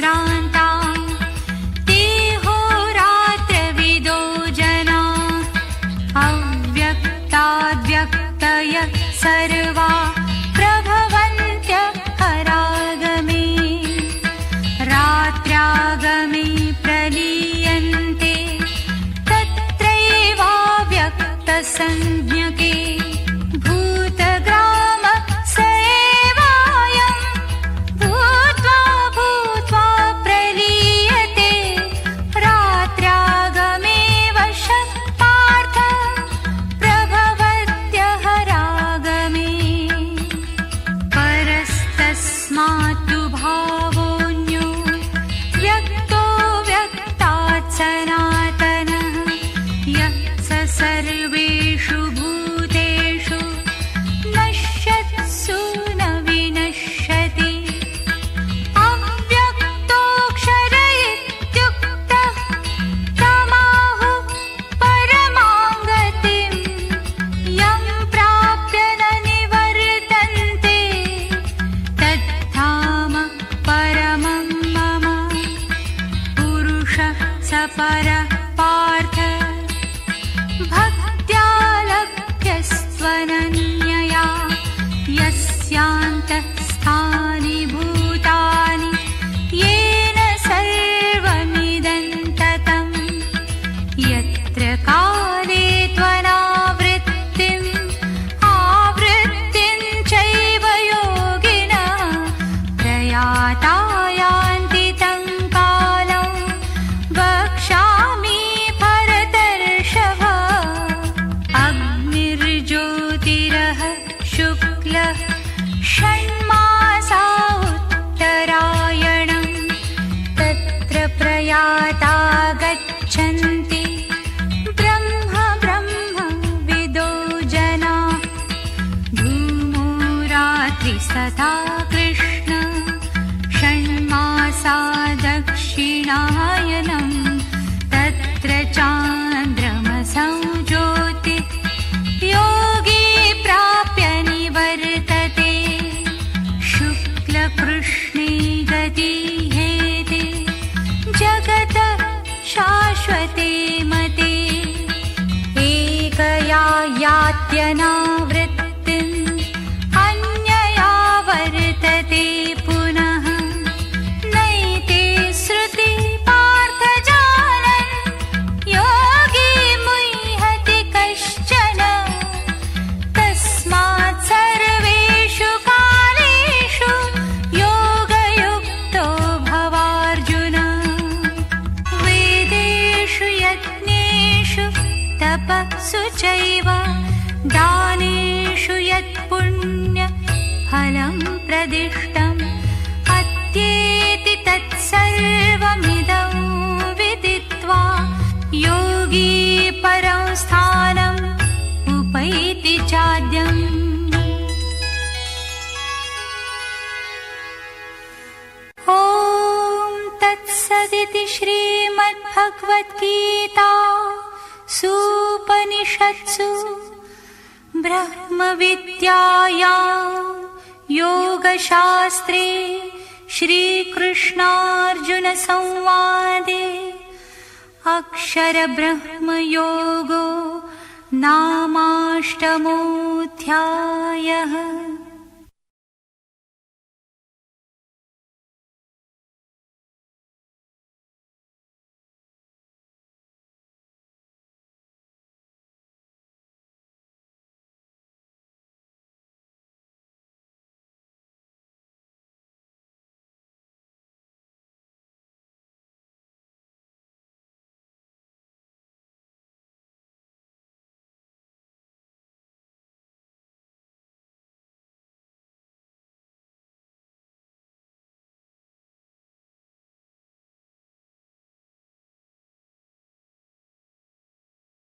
विश्रान्तां देहोरात्रविदो जना अव्यक्ताद्व्यक्तयः सर्वा प्रभवन्त्यः परागमे रात्र्यागमे प्रलीयन्ते तत्रैवाव्यक्तसंज्ञके सर्वेषु भूतेषु नश्यत्सु न विनश्यति अव्यक्तोऽक्षर इत्युक्तः तमाहुः परमां गतिं यं प्राप्य न निवर्तन्ते तद्धाम परमं मम पुरुषः स परः पार्थ भक्त्यालभ्यस्त्वनन्यया यस्यान्तःस्थानि भूतानि येन सर्वमिदं ततं यत्र काले त्वनावृत्तिम् आवृत्तिं चैव योगिनः प्रयाता यान्ति तं कालं वक्ष्यामि भरतर्षभ ज्योतिरः शुक्लः षण्मासा उत्तरायणं तत्र प्रयाता गच्छन्ति ब्रह्म विदो जना धूमो रात्रिस्तथा कृष्ण षण्मासा दक्षिणायनं तत्र चान्द्रमसौ ज्योति योगी प्राप्य निवर्तते शुक्लकृष्णे गतिहेते जगतः शाश्वते मते एकया यात्यनावृत्तिम् अन्यया वर्तते पुनः नैते श्रुति पार्थ जानन् योगी मुह्यति कश्चन सर्वेषु कालेषु योगयुक्तो भवार्जुन वेदेषु यज्ञेषु तपस्सु चैव दानेषु यत्पुण्यफलं प्रदिष्टम् अत्येति तत्सर्वमिदं विदित्वा योगी परं स्थानम् उपैति चाद्यम् ॐ तत्सदिति श्रीमद्भगवद्गीता सूपनिषत्सु ब्रह्मविद्यायां योगशास्त्रे श्रीकृष्णार्जुनसंवादे अक्षरब्रह्मयोगो नामाष्टमोऽध्यायः।